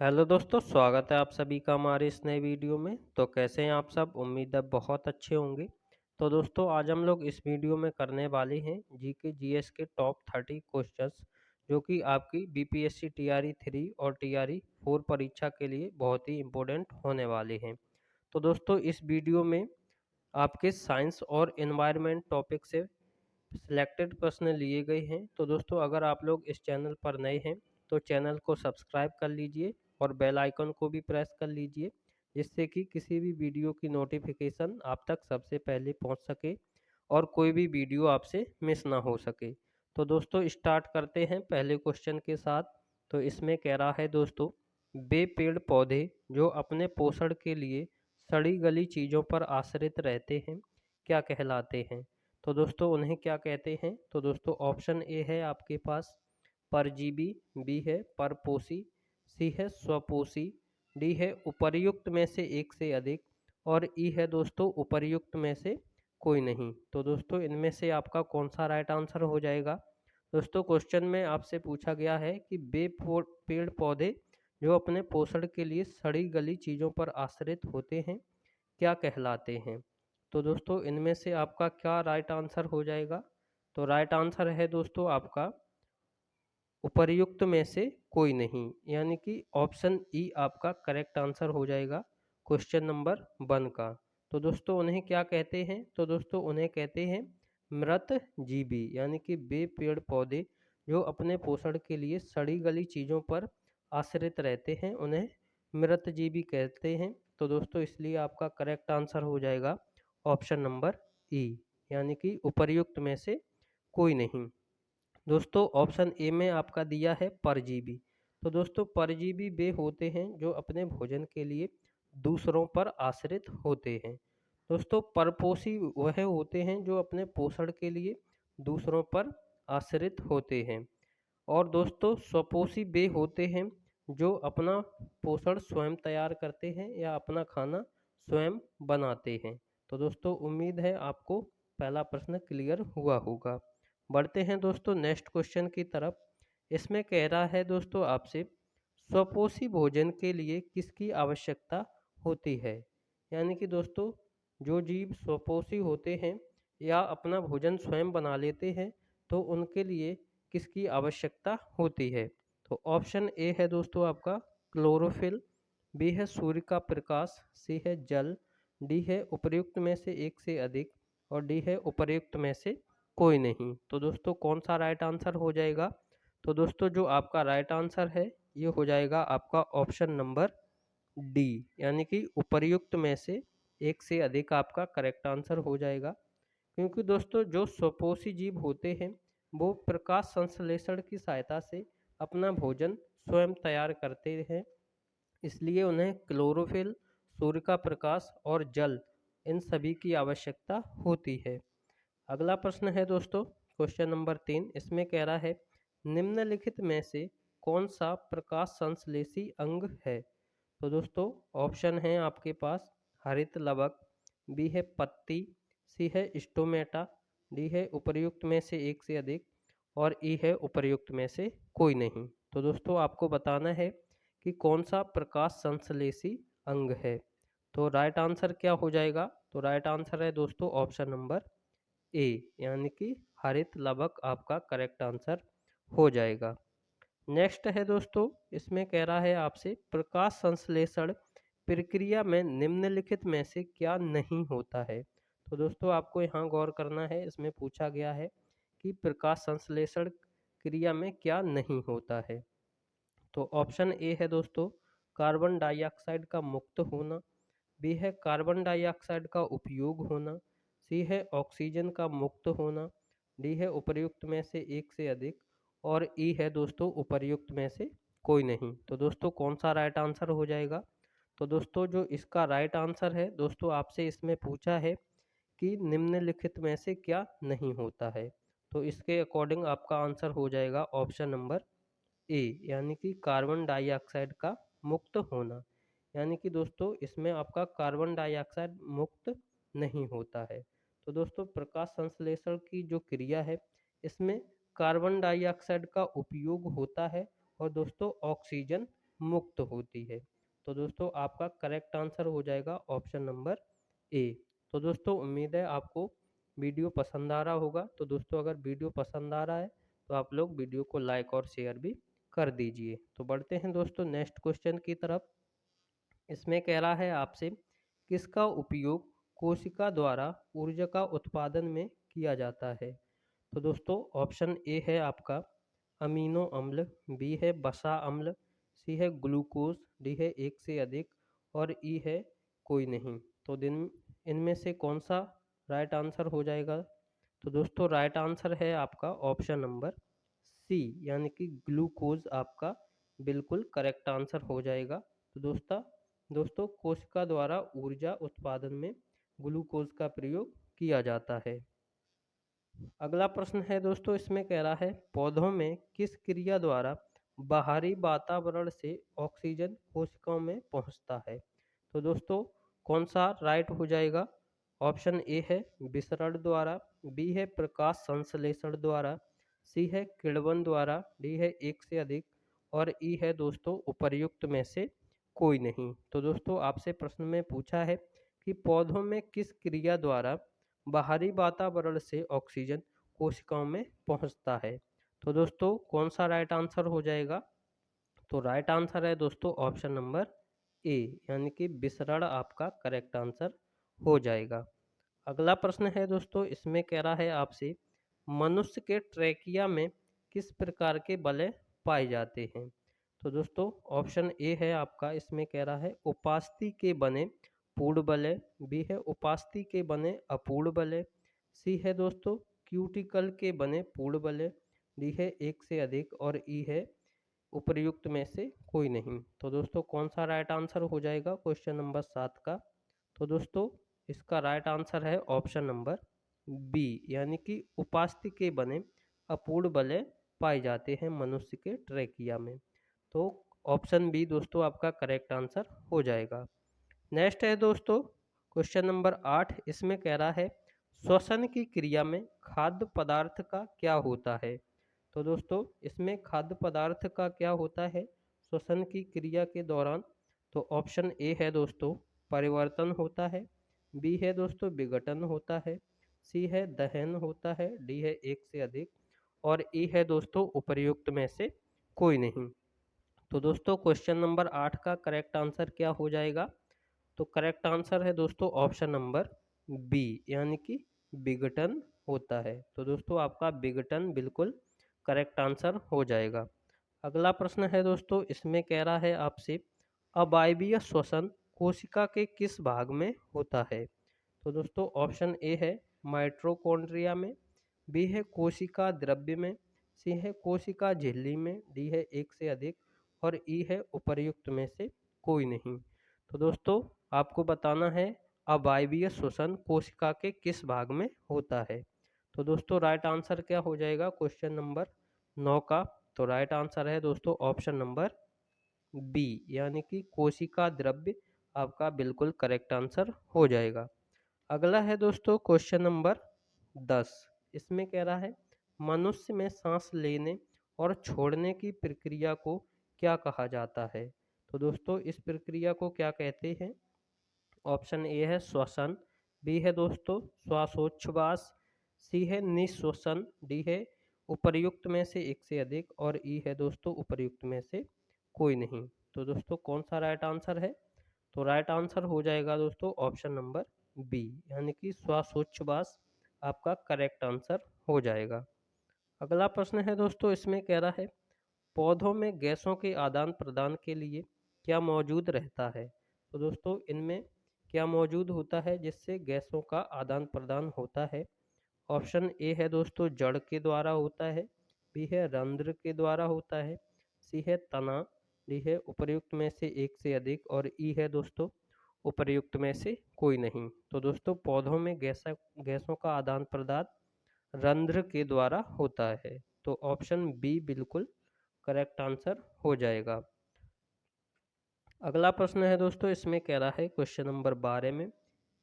Hello दोस्तों, स्वागत है आप सभी का हमारे इस नए वीडियो में। तो कैसे हैं आप सब? उम्मीद है बहुत अच्छे होंगे। तो दोस्तों आज हम लोग इस वीडियो में करने वाले हैं जीके जीएस के टॉप 30 क्वेश्चंस, जो कि आपकी बीपीएससी टीआरई 3 और टीआरई 4 परीक्षा के लिए बहुत ही इम्पोर्टेंट होने वाले हैं। तो दोस्तों इस वीडियो में आपके साइंस और एनवायरनमेंट टॉपिक से सिलेक्टेड प्रश्न लिए गए हैं। तो दोस्तों अगर आप लोग इस चैनल पर नए हैं तो चैनल को सब्सक्राइब कर लीजिए और बेल आइकन को भी प्रेस कर लीजिए, जिससे कि किसी भी वीडियो की नोटिफिकेशन आप तक सबसे पहले पहुंच सके और कोई भी वीडियो आपसे मिस ना हो सके। तो दोस्तों स्टार्ट करते हैं पहले क्वेश्चन के साथ। तो इसमें कह रहा है दोस्तों, वे पेड़ पौधे जो अपने पोषण के लिए सड़ी गली चीज़ों पर आश्रित रहते हैं क्या कहलाते हैं? तो दोस्तों उन्हें क्या कहते हैं? तो दोस्तों ऑप्शन ए है आपके पास परजीवी, बी है परपोषी, सी है स्वपोषी, डी है उपर्युक्त में से एक से अधिक और ई है दोस्तों उपर्युक्त में से कोई नहीं। तो दोस्तों इनमें से आपका कौन सा राइट आंसर हो जाएगा? दोस्तों क्वेश्चन में आपसे पूछा गया है कि पेड़ पौधे जो अपने पोषण के लिए सड़ी गली चीज़ों पर आश्रित होते हैं क्या कहलाते हैं? तो दोस्तों इनमें से आपका क्या राइट आंसर हो जाएगा? तो राइट आंसर है दोस्तों आपका उपर्युक्त में से कोई नहीं, यानी कि ऑप्शन ई आपका करेक्ट आंसर हो जाएगा क्वेश्चन नंबर 1 का। तो दोस्तों उन्हें क्या कहते हैं? तो दोस्तों उन्हें कहते हैं मृत जीवी, यानी कि वे पेड़ पौधे जो अपने पोषण के लिए सड़ी गली चीज़ों पर आश्रित रहते हैं उन्हें मृत जीवी कहते हैं। तो दोस्तों इसलिए आपका करेक्ट आंसर हो जाएगा ऑप्शन नंबर ई, यानी कि उपर्युक्त में से कोई नहीं। दोस्तों ऑप्शन ए में आपका दिया है परजीवी। तो दोस्तों परजीवी वे होते हैं जो अपने भोजन के लिए दूसरों पर आश्रित होते हैं। दोस्तों परपोषी वह होते हैं जो अपने पोषण के लिए दूसरों पर आश्रित होते हैं। और दोस्तों स्वपोषी वे होते हैं जो अपना पोषण स्वयं तैयार करते हैं या अपना खाना स्वयं बनाते हैं। तो दोस्तों उम्मीद है आपको पहला प्रश्न क्लियर हुआ होगा। बढ़ते हैं दोस्तों नेक्स्ट क्वेश्चन की तरफ। इसमें कह रहा है दोस्तों आपसे, स्वपोषी भोजन के लिए किसकी आवश्यकता होती है? यानी कि दोस्तों जो जीव स्वपोषी होते हैं या अपना भोजन स्वयं बना लेते हैं तो उनके लिए किसकी आवश्यकता होती है? तो ऑप्शन ए है दोस्तों आपका क्लोरोफिल, बी है सूर्य का प्रकाश, सी है जल, डी है उपर्युक्त में से एक से अधिक और डी है उपर्युक्त में से कोई नहीं। तो दोस्तों कौन सा राइट आंसर हो जाएगा? तो दोस्तों जो आपका राइट आंसर है ये हो जाएगा आपका ऑप्शन नंबर डी, यानी कि उपर्युक्त में से एक से अधिक आपका करेक्ट आंसर हो जाएगा। क्योंकि दोस्तों जो स्वपोषी जीव होते हैं वो प्रकाश संश्लेषण की सहायता से अपना भोजन स्वयं तैयार करते हैं, इसलिए उन्हें क्लोरोफिल, सूर्य का प्रकाश और जल इन सभी की आवश्यकता होती है। अगला प्रश्न है दोस्तों क्वेश्चन नंबर 3। इसमें कह रहा है निम्नलिखित में से कौन सा प्रकाश संश्लेषी अंग है? तो दोस्तों ऑप्शन है आपके पास हरित लवक, बी है पत्ती, सी है स्टोमेटा, डी है उपर्युक्त में से एक से अधिक और ई है उपर्युक्त में से कोई नहीं। तो दोस्तों आपको बताना है कि कौन सा प्रकाश संश्लेषी अंग है। तो राइट आंसर क्या हो जाएगा? तो राइट आंसर है दोस्तों ऑप्शन नंबर ए, यानी कि हरित लवक आपका करेक्ट आंसर हो जाएगा। नेक्स्ट है दोस्तों, इसमें कह रहा है आपसे प्रकाश संश्लेषण प्रक्रिया में निम्नलिखित में से क्या नहीं होता है? तो दोस्तों आपको यहाँ गौर करना है, इसमें पूछा गया है कि प्रकाश संश्लेषण क्रिया में क्या नहीं होता है। तो ऑप्शन ए है दोस्तों कार्बन डाइऑक्साइड का मुक्त होना, बी है कार्बन डाइऑक्साइड का उपयोग होना, सी है ऑक्सीजन का मुक्त होना, डी है उपर्युक्त में से एक से अधिक और ई है दोस्तों उपर्युक्त में से कोई नहीं। तो दोस्तों कौन सा राइट आंसर हो जाएगा? तो दोस्तों जो इसका राइट आंसर है दोस्तों आपसे इसमें पूछा है कि निम्नलिखित में से क्या नहीं होता है। तो इसके अकॉर्डिंग आपका आंसर हो जाएगा ऑप्शन नंबर ए, यानी कि कार्बन डाइऑक्साइड का मुक्त होना। यानी कि दोस्तों इसमें आपका कार्बन डाइऑक्साइड मुक्त नहीं होता है। तो दोस्तों प्रकाश संश्लेषण की जो क्रिया है इसमें कार्बन डाइऑक्साइड का उपयोग होता है और दोस्तों ऑक्सीजन मुक्त होती है। तो दोस्तों आपका करेक्ट आंसर हो जाएगा ऑप्शन नंबर ए। तो दोस्तों उम्मीद है आपको वीडियो पसंद आ रहा होगा। तो दोस्तों अगर वीडियो पसंद आ रहा है तो आप लोग वीडियो को लाइक और शेयर भी कर दीजिए। तो बढ़ते हैं दोस्तों नेक्स्ट क्वेश्चन की तरफ। इसमें कह रहा है आपसे किसका उपयोग कोशिका द्वारा ऊर्जा का उत्पादन में किया जाता है। तो दोस्तों ऑप्शन ए है आपका अमीनो अम्ल, बी है वसा अम्ल, सी है ग्लूकोज, डी है एक से अधिक और ई है कोई नहीं। तो दिन इनमें से कौन सा राइट आंसर हो जाएगा। तो दोस्तों राइट आंसर है आपका ऑप्शन नंबर सी यानी कि ग्लूकोज आपका बिल्कुल करेक्ट आंसर हो जाएगा। तो दोस्तों कोशिका द्वारा ऊर्जा उत्पादन में ग्लूकोज का प्रयोग किया जाता है। अगला प्रश्न है दोस्तों, इसमें कह रहा है पौधों में किस क्रिया द्वारा बाहरी वातावरण से ऑक्सीजन कोशिकाओं में पहुंचता है। तो दोस्तों कौन सा राइट हो जाएगा। ऑप्शन ए है विसरण द्वारा, बी है प्रकाश संश्लेषण द्वारा, सी है किण्वन द्वारा, डी है एक से अधिक और ई है दोस्तों उपर्युक्त में से कोई नहीं। तो दोस्तों आपसे प्रश्न में पूछा है कि पौधों में किस क्रिया द्वारा बाहरी वातावरण से ऑक्सीजन कोशिकाओं में पहुंचता है। तो दोस्तों कौन सा राइट आंसर हो जाएगा। तो राइट आंसर है दोस्तों ऑप्शन नंबर ए यानी कि विसरण आपका करेक्ट आंसर हो जाएगा। अगला प्रश्न है दोस्तों, इसमें कह रहा है आपसे मनुष्य के ट्रैकिया में किस प्रकार के बलय पाए जाते हैं। तो दोस्तों ऑप्शन ए है आपका, इसमें कह रहा है उपास्थि के बने पूर्ण बलय, बी है उपास्थि के बने अपूर्ण बलय, सी है दोस्तों क्यूटिकल के बने पूर्ण बलय, डी है एक से अधिक और ई है उपर्युक्त में से कोई नहीं। तो दोस्तों कौन सा राइट आंसर हो जाएगा क्वेश्चन नंबर 7 का। तो दोस्तों इसका राइट आंसर है ऑप्शन नंबर बी यानी कि उपास्थि के बने अपूर्ण बलय पाए जाते हैं मनुष्य के ट्रैकिया में। तो ऑप्शन बी दोस्तों आपका करेक्ट आंसर हो जाएगा। नेक्स्ट है दोस्तों क्वेश्चन नंबर 8, इसमें कह रहा है श्वसन की क्रिया में खाद्य पदार्थ का क्या होता है। तो दोस्तों इसमें खाद्य पदार्थ का क्या होता है श्वसन की क्रिया के दौरान। तो ऑप्शन ए है दोस्तों परिवर्तन होता है, बी है दोस्तों विघटन होता है, सी है दहन होता है, डी है एक से अधिक और ई है दोस्तों उपर्युक्त में से कोई नहीं। तो दोस्तों क्वेश्चन नंबर 8 का करेक्ट आंसर क्या हो जाएगा। तो करेक्ट आंसर है दोस्तों ऑप्शन नंबर बी यानी कि विघटन होता है। तो दोस्तों आपका विघटन बिल्कुल करेक्ट आंसर हो जाएगा। अगला प्रश्न है दोस्तों, इसमें कह रहा है आपसे अवायवीय श्वसन कोशिका के किस भाग में होता है। तो दोस्तों ऑप्शन ए है माइटोकॉन्ड्रिया में, बी है कोशिका द्रव्य में, सी है कोशिका झिल्ली में, डी है एक से अधिक और ई है उपर्युक्त में से कोई नहीं। तो दोस्तों आपको बताना है अवायवीय श्वसन कोशिका के किस भाग में होता है। तो दोस्तों राइट आंसर क्या हो जाएगा क्वेश्चन नंबर 9 का। तो राइट आंसर है दोस्तों ऑप्शन नंबर बी यानी कि कोशिका द्रव्य आपका बिल्कुल करेक्ट आंसर हो जाएगा। अगला है दोस्तों क्वेश्चन नंबर 10, इसमें कह रहा है मनुष्य में सांस लेने और छोड़ने की प्रक्रिया को क्या कहा जाता है। तो दोस्तों इस प्रक्रिया को क्या कहते हैं। ऑप्शन ए है श्वसन, बी है दोस्तों श्वासोच्छ्वास, सी है निश्वसन, डी है उपर्युक्त में से एक से अधिक और ई है दोस्तों उपर्युक्त में से कोई नहीं। तो दोस्तों कौन सा राइट आंसर है। तो राइट आंसर हो जाएगा दोस्तों ऑप्शन नंबर बी यानी कि श्वासोच्छ्वास आपका करेक्ट आंसर हो जाएगा। अगला प्रश्न है दोस्तों, इसमें कह रहा है पौधों में गैसों के आदान प्रदान के लिए क्या मौजूद रहता है। तो दोस्तों इनमें क्या मौजूद होता है जिससे गैसों का आदान प्रदान होता है। ऑप्शन ए है दोस्तों जड़ के द्वारा होता है, बी है रंध्र के द्वारा होता है, सी है तना, डी है उपर्युक्त में से एक से अधिक और ई है दोस्तों उपर्युक्त में से कोई नहीं। तो दोस्तों पौधों में गैसों का आदान प्रदान रंध्र के द्वारा होता है। तो ऑप्शन बी बिल्कुल करेक्ट आंसर हो जाएगा। अगला प्रश्न है दोस्तों, इसमें कह रहा है क्वेश्चन नंबर 12 में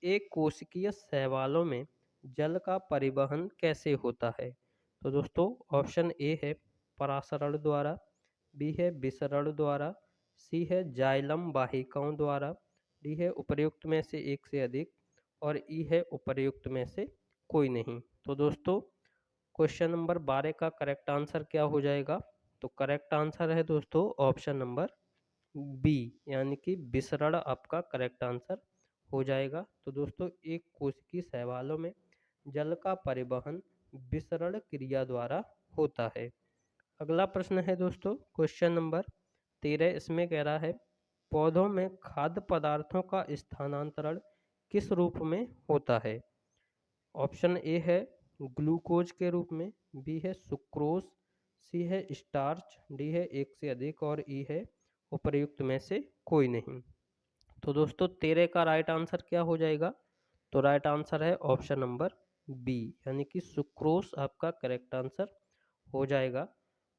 एक कोशिकीय शैवालों में जल का परिवहन कैसे होता है। तो दोस्तों ऑप्शन ए है परासरण द्वारा, बी है विसरण द्वारा, सी है जाइलम वाहिकाओं द्वारा, डी है उपर्युक्त में से एक से अधिक और ई है उपर्युक्त में से कोई नहीं। तो दोस्तों क्वेश्चन नंबर 12 का करेक्ट आंसर क्या हो जाएगा? तो करेक्ट आंसर है दोस्तों ऑप्शन नंबर बी, यानी कि विसरण आपका करेक्ट आंसर हो जाएगा। तो दोस्तों एक कोशिकीय शैवालों में जल का परिवहन विसरण क्रिया द्वारा होता है। अगला प्रश्न है दोस्तों क्वेश्चन नंबर 13, इसमें कह रहा है पौधों में खाद्य पदार्थों का स्थानांतरण किस रूप में होता है? ऑप्शन ए है ग्लूकोज के रूप में, बी है सुक्रोज, सी है स्टार्च, डी है एक से अधिक और ई है उपर्युक्त में से कोई नहीं। तो दोस्तों 13 का राइट आंसर क्या हो जाएगा? तो राइट आंसर है ऑप्शन नंबर बी, यानी कि सुक्रोज आपका करेक्ट आंसर हो जाएगा।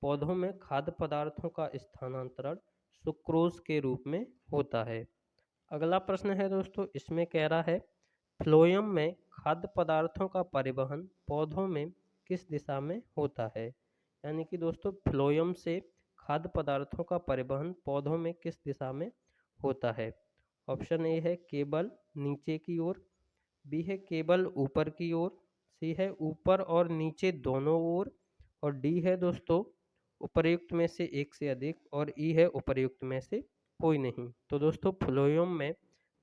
पौधों में खाद्य पदार्थों का स्थानांतरण सुक्रोज के रूप में होता है। अगला प्रश्न है दोस्तों, इसमें कह रहा है फ्लोएम में खाद्य पदार्थों का परिवहन पौधों में किस दिशा में होता है? यानी कि दोस्तों फ्लोएम से खाद्य पदार्थों का परिवहन पौधों में किस दिशा में होता है? ऑप्शन ए है केवल नीचे की ओर, बी है केवल ऊपर की ओर, सी है ऊपर और नीचे दोनों ओर और डी है दोस्तों उपर्युक्त में से एक से अधिक और ई है उपर्युक्त में से कोई नहीं। तो दोस्तों फ्लोएम में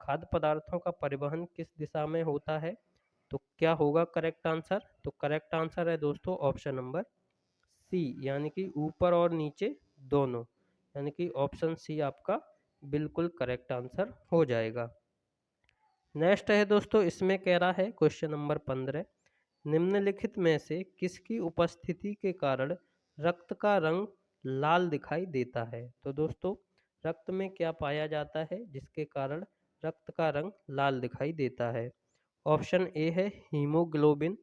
खाद्य पदार्थों का परिवहन किस दिशा में होता है? तो क्या होगा करेक्ट आंसर? तो करेक्ट आंसर है दोस्तों ऑप्शन नंबर सी, यानी कि ऊपर और नीचे दोनों, यानी कि ऑप्शन सी आपका बिल्कुल करेक्ट आंसर हो जाएगा। नेक्स्ट है दोस्तों, इसमें कह रहा है क्वेश्चन नंबर 15, निम्नलिखित में से किसकी उपस्थिति के कारण रक्त का रंग लाल दिखाई देता है? तो दोस्तों रक्त में क्या पाया जाता है जिसके कारण रक्त का रंग लाल दिखाई देता है? ऑप्शन ए है हीमोग्लोबिन,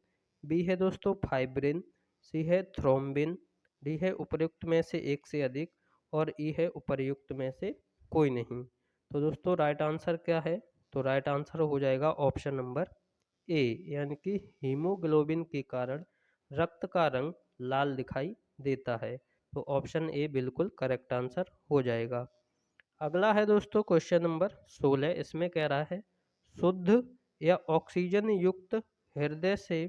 बी है दोस्तों फाइब्रिन, सी है थ्रोम्बिन, डी है उपर्युक्त में से एक से अधिक और ई है उपर्युक्त में से कोई नहीं। तो दोस्तों राइट आंसर क्या है? तो राइट आंसर हो जाएगा ऑप्शन नंबर ए, यानी कि हीमोग्लोबिन के कारण रक्त का रंग लाल दिखाई देता है। तो ऑप्शन ए बिल्कुल करेक्ट आंसर हो जाएगा। अगला है दोस्तों क्वेश्चन नंबर 16, इसमें कह रहा है शुद्ध या ऑक्सीजन युक्त हृदय से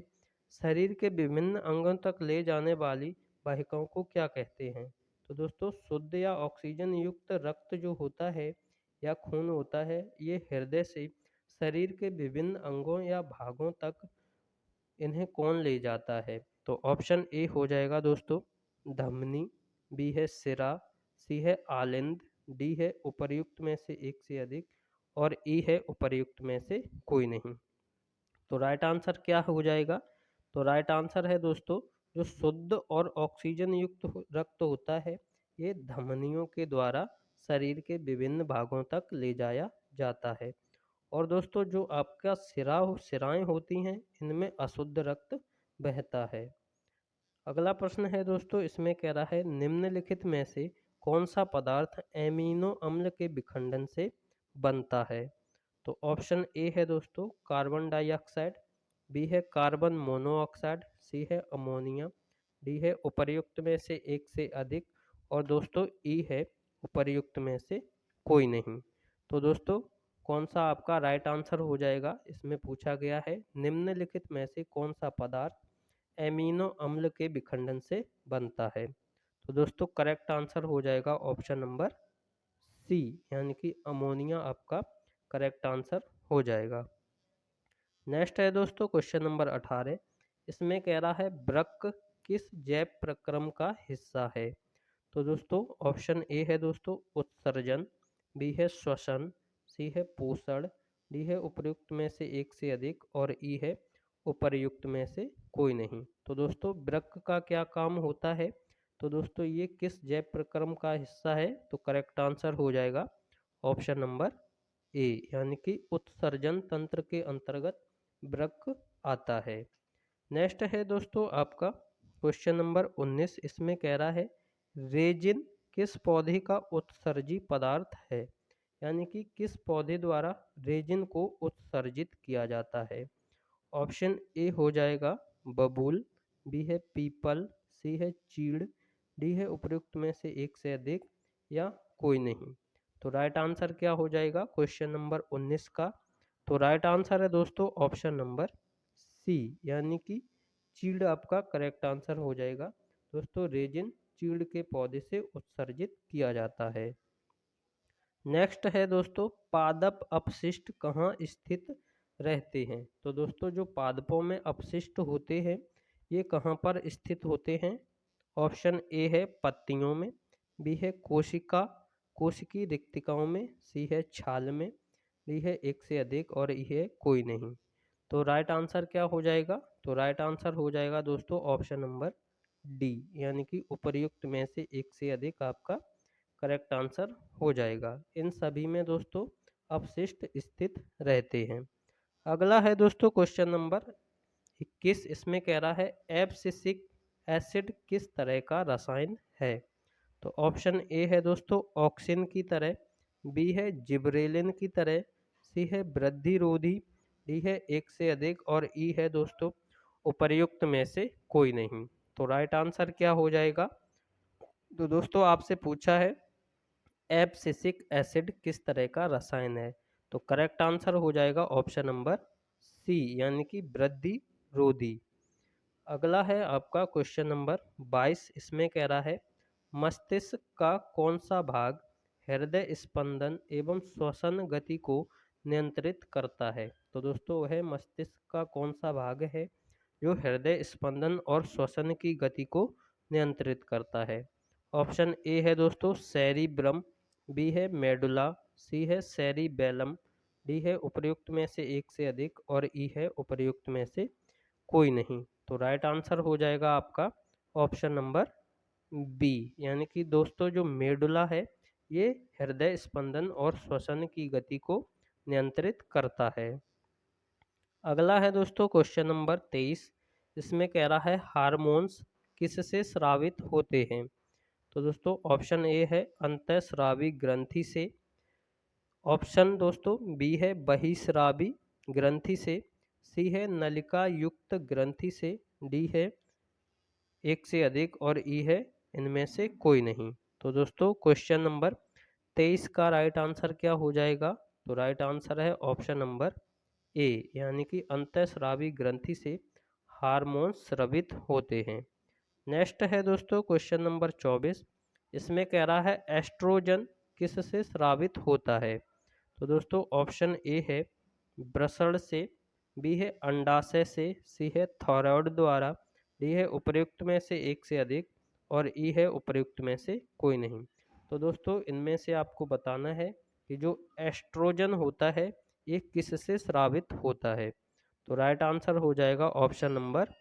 शरीर के विभिन्न अंगों तक ले जाने वाली वाहिकाओं को क्या कहते हैं? तो दोस्तों शुद्ध या ऑक्सीजन युक्त रक्त जो होता है या खून होता है, ये हृदय से शरीर के विभिन्न अंगों या भागों तक इन्हें कौन ले जाता है? तो ऑप्शन ए हो जाएगा दोस्तों धमनी, बी है सिरा, सी है आलिंद, डी है उपर्युक्त में से एक से अधिक और ई है उपर्युक्त में से कोई नहीं। तो राइट आंसर क्या हो जाएगा? तो राइट आंसर है दोस्तों जो शुद्ध और ऑक्सीजन युक्त रक्त होता है, ये धमनियों के द्वारा शरीर के विभिन्न भागों तक ले जाया जाता है। और दोस्तों जो आपका सिराएं होती हैं, इनमें अशुद्ध रक्त बहता है। अगला प्रश्न है दोस्तों, इसमें कह रहा है निम्नलिखित में से कौन सा पदार्थ एमिनो अम्ल के विखंडन से बनता है? तो ऑप्शन ए है दोस्तों कार्बन डाइऑक्साइड, बी है कार्बन मोनोऑक्साइड, सी है अमोनिया, डी है उपर्युक्त में से एक से अधिक और दोस्तों ई है उपर्युक्त में से कोई नहीं। तो दोस्तों कौन सा आपका राइट आंसर हो जाएगा? इसमें पूछा गया है निम्नलिखित में से कौन सा पदार्थ एमिनो अम्ल के विखंडन से बनता है? तो दोस्तों करेक्ट आंसर हो जाएगा ऑप्शन नंबर सी, यानी कि अमोनिया आपका करेक्ट आंसर हो जाएगा। नेक्स्ट है दोस्तों क्वेश्चन नंबर 18, इसमें कह रहा है वृक्क किस जैव प्रक्रम का हिस्सा है? तो दोस्तों ऑप्शन ए है दोस्तों उत्सर्जन, बी है श्वसन, सी है पोषण, डी है उपर्युक्त में से एक से अधिक और ई है उपर्युक्त में से कोई नहीं। तो दोस्तों वृक्क का क्या काम होता है? तो दोस्तों ये किस जैव प्रक्रम का हिस्सा है? तो करेक्ट आंसर हो जाएगा ऑप्शन नंबर ए, यानी कि उत्सर्जन तंत्र के अंतर्गत वृक्क आता है। नेक्स्ट है दोस्तों आपका क्वेश्चन नंबर 19, इसमें कह रहा है रेजिन किस पौधे का उत्सर्जी पदार्थ है? यानी कि किस पौधे द्वारा रेजिन को उत्सर्जित किया जाता है? ऑप्शन ए हो जाएगा बबूल, बी है पीपल, सी है चीड़, डी है उपयुक्त में से एक से अधिक या कोई नहीं। तो राइट आंसर क्या हो जाएगा क्वेश्चन नंबर 19 का? तो राइट आंसर है दोस्तों ऑप्शन नंबर सी, यानी कि चीड़ आपका करेक्ट आंसर हो जाएगा। दोस्तों रेजिन चीड़ के पौधे से उत्सर्जित किया जाता है। नेक्स्ट है दोस्तों, पादप अपशिष्ट कहाँ स्थित रहते हैं? तो दोस्तों जो पादपों में अपशिष्ट होते हैं ये कहाँ पर स्थित होते हैं? ऑप्शन ए है पत्तियों में, बी है कोशिकी रिक्तिकाओं में, सी है छाल में, डी है एक से अधिक और ई है कोई नहीं। तो राइट आंसर क्या हो जाएगा? तो राइट आंसर हो जाएगा दोस्तों ऑप्शन नंबर डी, यानी कि उपर्युक्त में से एक से अधिक आपका करेक्ट आंसर हो जाएगा। इन सभी में दोस्तों अपशिष्ट स्थित रहते हैं। अगला है दोस्तों क्वेश्चन नंबर 21, इसमें कह रहा है एब्सिसिक एसिड किस तरह का रसायन है? तो ऑप्शन ए है दोस्तों ऑक्सिन की तरह, बी है जिब्रेलिन की तरह, सी है वृद्धि रोधी, डी है एक से अधिक और ई है दोस्तों उपर्युक्त में से कोई नहीं। तो राइट आंसर क्या हो जाएगा? तो दोस्तों आपसे पूछा है एब्सिसिक एसिड किस तरह का रसायन है, तो करेक्ट आंसर हो जाएगा ऑप्शन नंबर सी, यानी कि वृद्धि रोधी। अगला है आपका क्वेश्चन नंबर 22, इसमें कह रहा है मस्तिष्क का कौन सा भाग हृदय स्पंदन एवं श्वसन गति को नियंत्रित करता है? तो दोस्तों वह मस्तिष्क का कौन सा भाग है जो हृदय स्पंदन और श्वसन की गति को नियंत्रित करता है? ऑप्शन ए है दोस्तों सेरिब्रम, बी है मेडुला, सी है सेरिबेलम, डी है उपर्युक्त में से एक से अधिक और ई है उपर्युक्त में से कोई नहीं। तो राइट आंसर हो जाएगा आपका ऑप्शन नंबर बी, यानी कि दोस्तों जो मेडुला है ये हृदय स्पंदन और श्वसन की गति को नियंत्रित करता है। अगला है दोस्तों क्वेश्चन नंबर 23, इसमें कह रहा है हार्मोन्स किससे स्रावित होते हैं? तो दोस्तों ऑप्शन ए है अंतःस्रावी ग्रंथि से, ऑप्शन दोस्तों बी है बहिस्रावी ग्रंथि से, सी है नलिका युक्त ग्रंथि से, डी है एक से अधिक और ई है इनमें से कोई नहीं। तो दोस्तों क्वेश्चन नंबर 23 का राइट आंसर क्या हो जाएगा? तो राइट आंसर है ऑप्शन नंबर ए, यानी कि अंतःस्रावी ग्रंथि से हार्मोन्स स्रावित होते हैं। नेक्स्ट है दोस्तों क्वेश्चन नंबर 24, इसमें कह रहा है एस्ट्रोजन किससे स्रावित होता है? तो दोस्तों ऑप्शन ए है ब्रसड़ से, बी है अंडाशय से, सी है थायराइड द्वारा, डी है उपर्युक्त में से एक से अधिक और ई है उपर्युक्त में से कोई नहीं। तो दोस्तों इनमें से आपको बताना है कि जो एस्ट्रोजन होता है ये किससे स्रावित होता है? तो राइट आंसर हो जाएगा ऑप्शन नंबर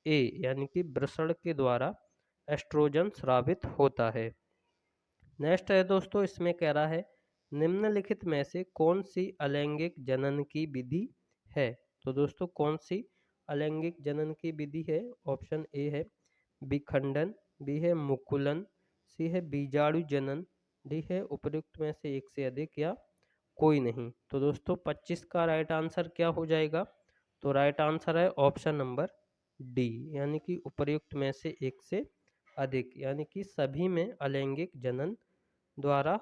ए, यानी कि ब्रसड़ के द्वारा एस्ट्रोजन स्रावित होता है। नेक्स्ट है दोस्तों, इसमें कह रहा है निम्नलिखित में से कौन सी अलैंगिक जनन की विधि है? तो दोस्तों कौन सी अलैंगिक जनन की विधि है? ऑप्शन ए है विखंडन, बी है मुकुलन, सी है बीजाणु जनन, डी है उपर्युक्त में से एक से अधिक या कोई नहीं। तो दोस्तों 25 का राइट आंसर क्या हो जाएगा? तो राइट आंसर है ऑप्शन नंबर डी, यानी कि उपर्युक्त में से एक से अधिक, यानी कि सभी में अलैंगिक जनन द्वारा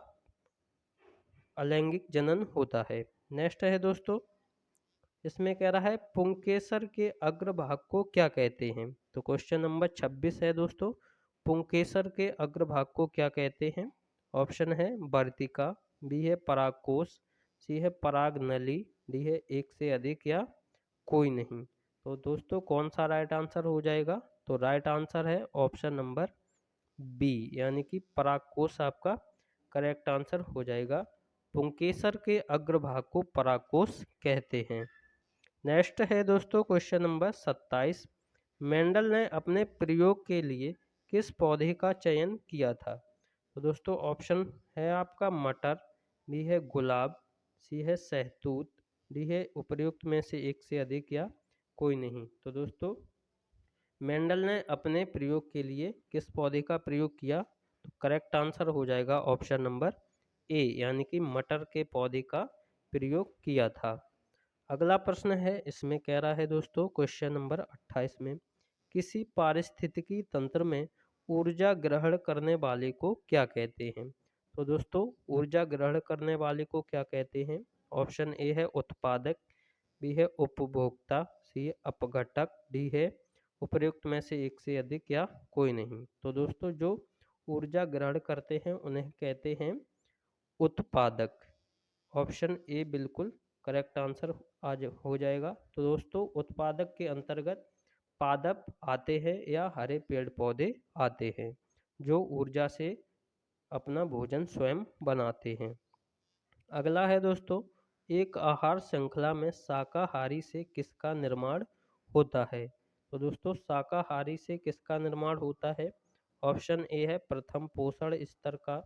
अलैंगिक जनन होता है। नेक्स्ट है दोस्तों, इसमें कह रहा है पुंकेसर के अग्रभाग को क्या कहते हैं? तो क्वेश्चन नंबर 26 है दोस्तों, पुंकेसर के अग्रभाग को क्या कहते हैं? ऑप्शन है वर्तिका, बी है परागकोश, सी है परागनली, डी है एक से अधिक या कोई नहीं। तो दोस्तों कौन सा राइट आंसर हो जाएगा? तो राइट आंसर है ऑप्शन नंबर बी, यानी कि परागकोश आपका करेक्ट आंसर हो जाएगा। पुंकेसर के अग्रभाग को परागकोश कहते हैं। नेक्स्ट है दोस्तों क्वेश्चन नंबर 27, मेंडल ने अपने प्रयोग के लिए किस पौधे का चयन किया था? तो दोस्तों ऑप्शन है आपका मटर, बी है गुलाब, सी है सहतूत, डी है उपर्युक्त में से एक से अधिक या कोई नहीं। तो दोस्तों मेंडल ने अपने प्रयोग के लिए किस पौधे का प्रयोग किया? तो करेक्ट आंसर हो जाएगा ऑप्शन नंबर ए, यानी कि मटर के पौधे का प्रयोग किया था। अगला प्रश्न है, इसमें कह रहा है दोस्तों क्वेश्चन नंबर 28 में किसी पारिस्थितिकी तंत्र में ऊर्जा ग्रहण करने वाले को क्या कहते हैं? तो दोस्तों ऊर्जा ग्रहण करने वाले को क्या कहते हैं? ऑप्शन ए है उत्पादक, बी है उपभोक्ता, सी है अपघटक, डी है उपर्युक्त में से एक से अधिक या कोई नहीं। तो दोस्तों जो ऊर्जा ग्रहण करते हैं उन्हें कहते हैं उत्पादक। ऑप्शन ए बिल्कुल करेक्ट आंसर आज हो जाएगा। तो दोस्तों उत्पादक के अंतर्गत पादप आते हैं या हरे पेड़ पौधे आते हैं जो ऊर्जा से अपना भोजन स्वयं बनाते हैं। अगला है दोस्तों, एक आहार श्रृंखला में शाकाहारी से किसका निर्माण होता है? तो दोस्तों शाकाहारी से किसका निर्माण होता है? ऑप्शन ए है प्रथम पोषण स्तर का,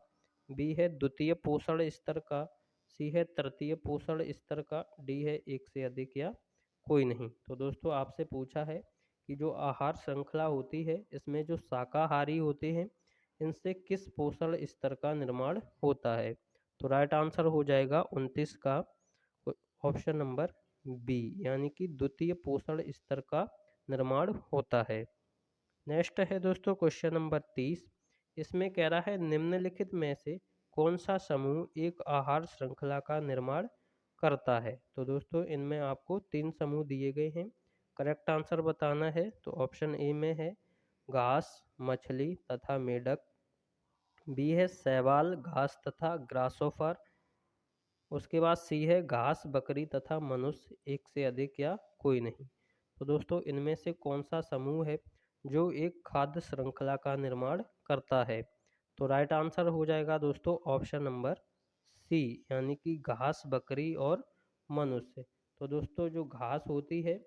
बी है द्वितीय पोषण स्तर का, सी है तृतीय पोषण स्तर का, डी है एक से अधिक या कोई नहीं। तो दोस्तों आपसे पूछा है कि जो आहार श्रृंखला होती है इसमें जो शाकाहारी होते हैं इनसे किस पोषण स्तर का निर्माण होता है? तो राइट आंसर हो जाएगा 29 का ऑप्शन नंबर बी, यानी कि द्वितीय पोषण स्तर का निर्माण होता है। नेक्स्ट है दोस्तों क्वेश्चन नंबर 30। इसमें कह रहा है निम्नलिखित में से कौन सा समूह एक आहार श्रृंखला का निर्माण करता है? तो दोस्तों इनमें आपको 3 समूह दिए गए हैं, करेक्ट आंसर बताना है। तो ऑप्शन ए में है घास, मछली तथा मेढक, बी है शैवाल, घास तथा ग्रासोफर, उसके बाद सी है घास, बकरी तथा मनुष्य, एक से अधिक या कोई नहीं। तो दोस्तों इनमें से कौन सा समूह है जो एक खाद्य श्रृंखला का निर्माण करता है? तो राइट आंसर हो जाएगा दोस्तों ऑप्शन नंबर सी, यानी कि घास, बकरी और मनुष्य। तो दोस्तों जो घास होती है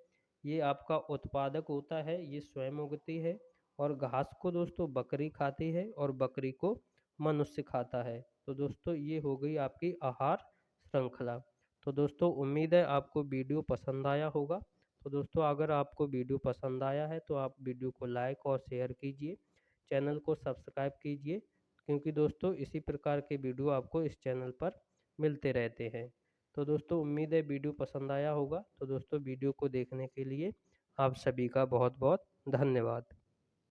ये आपका उत्पादक होता है, ये स्वयं उगती है, और घास को दोस्तों बकरी खाती है और बकरी को मनुष्य खाता है। तो दोस्तों ये हो गई आपकी आहार श्रृंखला। तो दोस्तों उम्मीद है आपको वीडियो पसंद आया होगा। तो दोस्तों अगर आपको वीडियो पसंद आया है तो आप वीडियो को लाइक और शेयर कीजिए, चैनल को सब्सक्राइब कीजिए, क्योंकि दोस्तों इसी प्रकार के वीडियो आपको इस चैनल पर मिलते रहते हैं। तो दोस्तों उम्मीद है वीडियो पसंद आया होगा। तो दोस्तों वीडियो को देखने के लिए आप सभी का बहुत बहुत धन्यवाद।